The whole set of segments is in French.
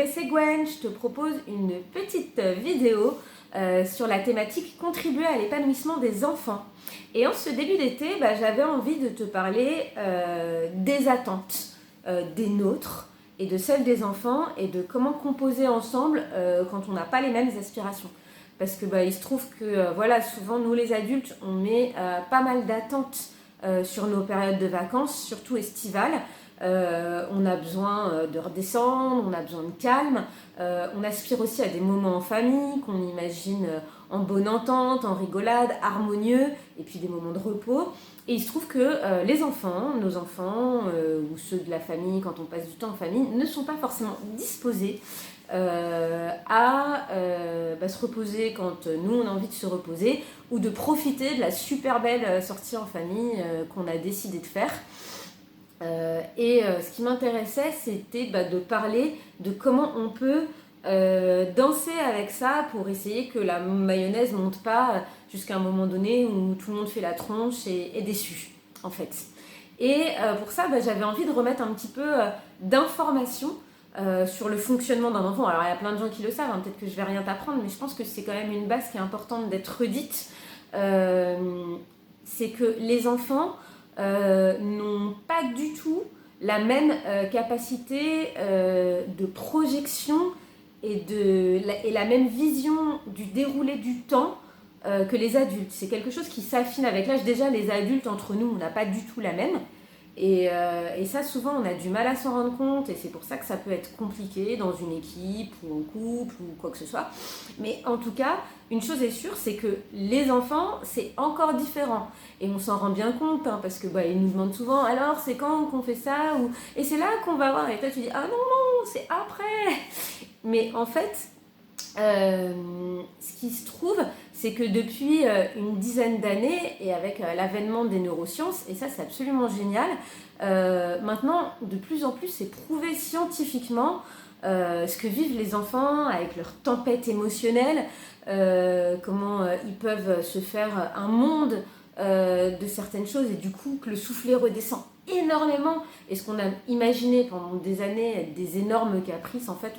c'est Gwen, je te propose une petite vidéo sur la thématique contribuer à l'épanouissement des enfants. Et en ce début d'été, j'avais envie de te parler des attentes des nôtres et de celles des enfants et de comment composer ensemble quand on n'a pas les mêmes aspirations. Parce que il se trouve que souvent nous les adultes, on met pas mal d'attentes sur nos périodes de vacances, surtout estivales. On a besoin de redescendre, on a besoin de calme, on aspire aussi à des moments en famille qu'on imagine en bonne entente, en rigolade, harmonieux, et puis des moments de repos. Et il se trouve que les enfants, nos enfants, ou ceux de la famille, quand on passe du temps en famille, ne sont pas forcément disposés à se reposer quand nous on a envie de se reposer, ou de profiter de la super belle sortie en famille qu'on a décidé de faire. Ce qui m'intéressait, c'était de parler de comment on peut danser avec ça pour essayer que la mayonnaise ne monte pas jusqu'à un moment donné où tout le monde fait la tronche et est déçu, en fait. Et pour ça, j'avais envie de remettre un petit peu d'informations sur le fonctionnement d'un enfant. Alors, il y a plein de gens qui le savent, hein, peut-être que je vais rien t'apprendre, mais je pense que c'est quand même une base qui est importante d'être redite. C'est que les enfants n'ont pas du tout la même capacité de projection et la même vision du déroulé du temps que les adultes. C'est quelque chose qui s'affine avec l'âge. Déjà, les adultes, entre nous, on n'a pas du tout la même. Et ça, souvent, on a du mal à s'en rendre compte, et c'est pour ça que ça peut être compliqué dans une équipe ou en couple ou quoi que ce soit. Mais en tout cas, une chose est sûre, c'est que les enfants, c'est encore différent. Et on s'en rend bien compte, hein, parce que ils nous demandent souvent, alors c'est quand qu'on fait ça ou... Et c'est là qu'on va voir. Et toi, tu dis, ah non, c'est après. Mais en fait, ce qui se trouve, c'est que depuis une dizaine d'années, et avec l'avènement des neurosciences, et ça c'est absolument génial, maintenant de plus en plus c'est prouvé scientifiquement ce que vivent les enfants avec leur tempête émotionnelle, comment ils peuvent se faire un monde de certaines choses, et du coup que le soufflet redescend énormément, et ce qu'on a imaginé pendant des années, des énormes caprices, en fait,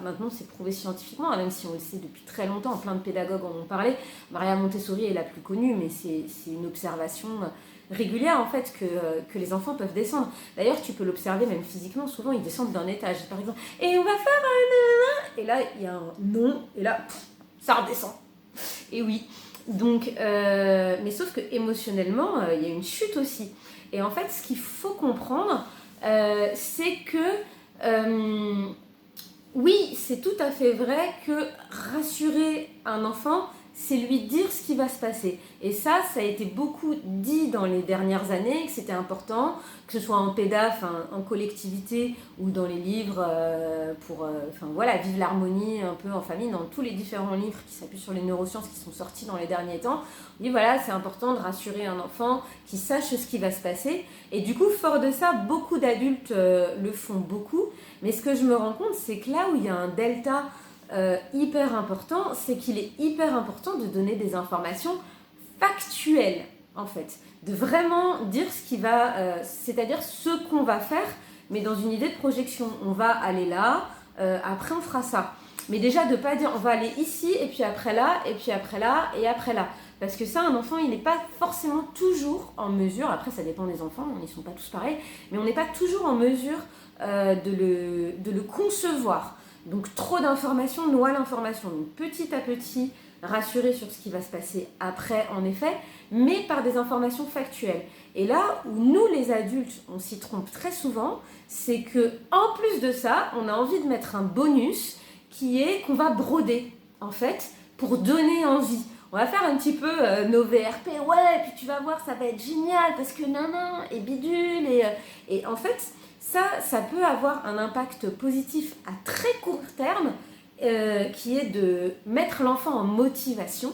maintenant c'est prouvé scientifiquement, même si on le sait depuis très longtemps, plein de pédagogues en ont parlé. Maria Montessori est la plus connue, mais c'est une observation régulière, en fait, que les enfants peuvent descendre. D'ailleurs, tu peux l'observer même physiquement, souvent ils descendent d'un étage, par exemple, et on va faire un... Et là, il y a un non, et là, ça redescend. Et oui. Donc, mais sauf que émotionnellement, il y a une chute aussi. Et en fait, ce qu'il faut comprendre, c'est que oui, c'est tout à fait vrai que rassurer un enfant, c'est lui dire ce qui va se passer. Et ça a été beaucoup dit dans les dernières années, que c'était important, que ce soit en pédaf, en collectivité, ou dans les livres pour vivre l'harmonie un peu en famille, dans tous les différents livres qui s'appuient sur les neurosciences qui sont sortis dans les derniers temps. On dit c'est important de rassurer un enfant, qui sache ce qui va se passer. Et du coup, fort de ça, beaucoup d'adultes le font beaucoup. Mais ce que je me rends compte, c'est que là où il y a un delta hyper important, c'est qu'il est hyper important de donner des informations factuelles, en fait. De vraiment dire ce qui va, c'est-à-dire ce qu'on va faire, mais dans une idée de projection. On va aller là, après on fera ça. Mais déjà de ne pas dire on va aller ici, et puis après là, et puis après là, et après là. Parce que ça, un enfant, il n'est pas forcément toujours en mesure, après ça dépend des enfants, ils ne sont pas tous pareils, mais on n'est pas toujours en mesure de le concevoir. Donc trop d'informations noie l'information. Donc petit à petit, rassurer sur ce qui va se passer après, en effet, mais par des informations factuelles. Et là où nous, les adultes, on s'y trompe très souvent, c'est que en plus de ça, on a envie de mettre un bonus qui est qu'on va broder, en fait, pour donner envie. On va faire un petit peu nos VRP, ouais, puis tu vas voir, ça va être génial, parce que nanan, et bidule, et en fait... Ça peut avoir un impact positif à très court terme, qui est de mettre l'enfant en motivation,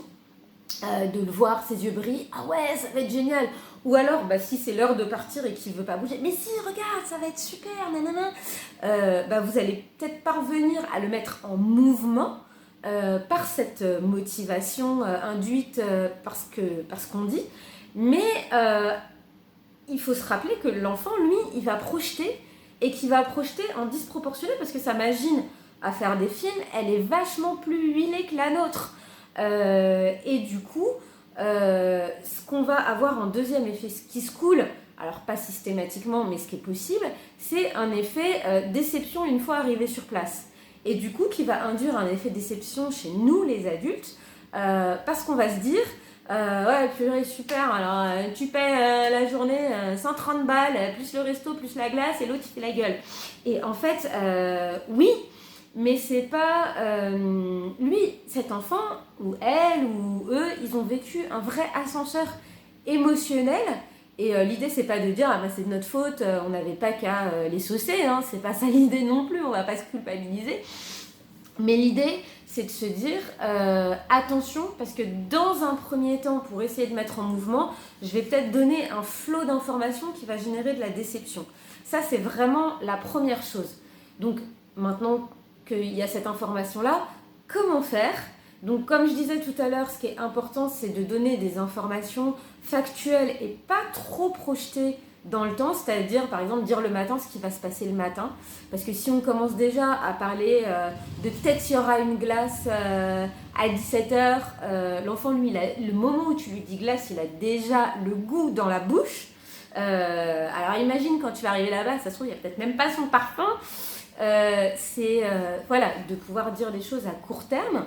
de le voir, ses yeux brillent, ah ouais, ça va être génial. Ou alors, si c'est l'heure de partir et qu'il ne veut pas bouger, mais si, regarde, ça va être super, nanana. Vous allez peut-être parvenir à le mettre en mouvement par cette motivation induite par ce qu'on dit, mais... il faut se rappeler que l'enfant, lui, il va projeter, et qu'il va projeter en disproportionné, parce que ça imagine à faire des films, elle est vachement plus huilée que la nôtre. Et du coup, ce qu'on va avoir en deuxième effet qui se coule, alors pas systématiquement, mais ce qui est possible, c'est un effet déception une fois arrivé sur place. Et du coup, qui va induire un effet déception chez nous, les adultes, parce qu'on va se dire, ouais, purée, super, alors tu paies la journée 130 balles, plus le resto, plus la glace, et l'autre il fait la gueule. Et en fait, oui, mais c'est pas lui, cet enfant, ou elle, ou eux, ils ont vécu un vrai ascenseur émotionnel. Et l'idée, c'est pas de dire, ah bah c'est de notre faute, on n'avait pas qu'à les saucer, hein, c'est pas ça l'idée non plus, on va pas se culpabiliser. Mais l'idée, c'est de se dire, attention, parce que dans un premier temps, pour essayer de mettre en mouvement, je vais peut-être donner un flot d'informations qui va générer de la déception. Ça, c'est vraiment la première chose. Donc, maintenant qu'il y a cette information-là, comment faire ? Donc, comme je disais tout à l'heure, ce qui est important, c'est de donner des informations factuelles et pas trop projetées dans le temps, c'est-à-dire, par exemple, dire le matin ce qui va se passer le matin. Parce que si on commence déjà à parler de peut-être il y aura une glace à 17h, l'enfant, lui, le moment où tu lui dis glace, il a déjà le goût dans la bouche. Alors, imagine quand tu vas arriver là-bas, ça se trouve, il n'y a peut-être même pas son parfum. Voilà, de pouvoir dire des choses à court terme.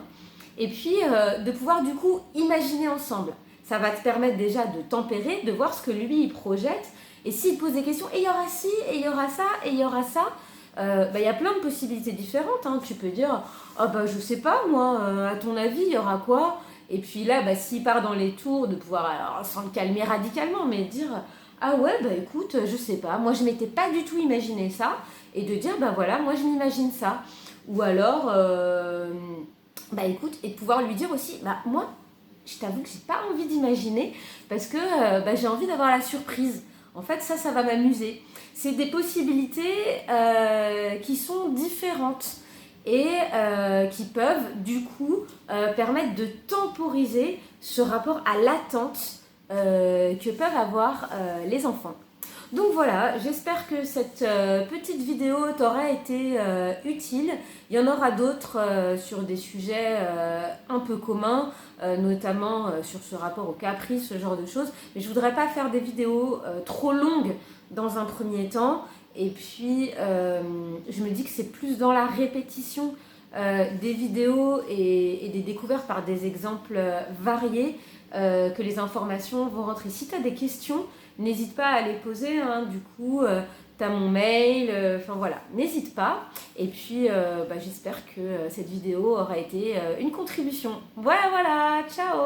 Et puis, de pouvoir du coup imaginer ensemble. Ça va te permettre déjà de tempérer, de voir ce que lui, il projette. Et s'il pose des questions, et il y aura ci, et il y aura ça, et il y aura ça, y a plein de possibilités différentes. Hein. Tu peux dire, oh, bah, je sais pas, moi, à ton avis, il y aura quoi ? Et puis là, s'il part dans les tours, de pouvoir, alors, sans le calmer radicalement, mais dire, ah ouais, bah écoute, je sais pas, moi je m'étais pas du tout imaginé ça. Et de dire, bah voilà, moi je m'imagine ça. Ou alors, écoute, et de pouvoir lui dire aussi, bah moi, je t'avoue que j'ai pas envie d'imaginer parce que j'ai envie d'avoir la surprise. En fait, ça va m'amuser. C'est des possibilités qui sont différentes et qui peuvent, du coup, permettre de temporiser ce rapport à l'attente que peuvent avoir les enfants. Donc voilà, j'espère que cette petite vidéo t'aura été utile. Il y en aura d'autres sur des sujets un peu communs, notamment sur ce rapport au caprice, ce genre de choses. Mais je ne voudrais pas faire des vidéos trop longues dans un premier temps. Et puis, je me dis que c'est plus dans la répétition des vidéos et des découvertes par des exemples variés que les informations vont rentrer. Si tu as des questions, n'hésite pas à les poser, hein. Du coup, tu as mon mail, voilà, n'hésite pas. Et puis, j'espère que cette vidéo aura été une contribution. Voilà, ciao!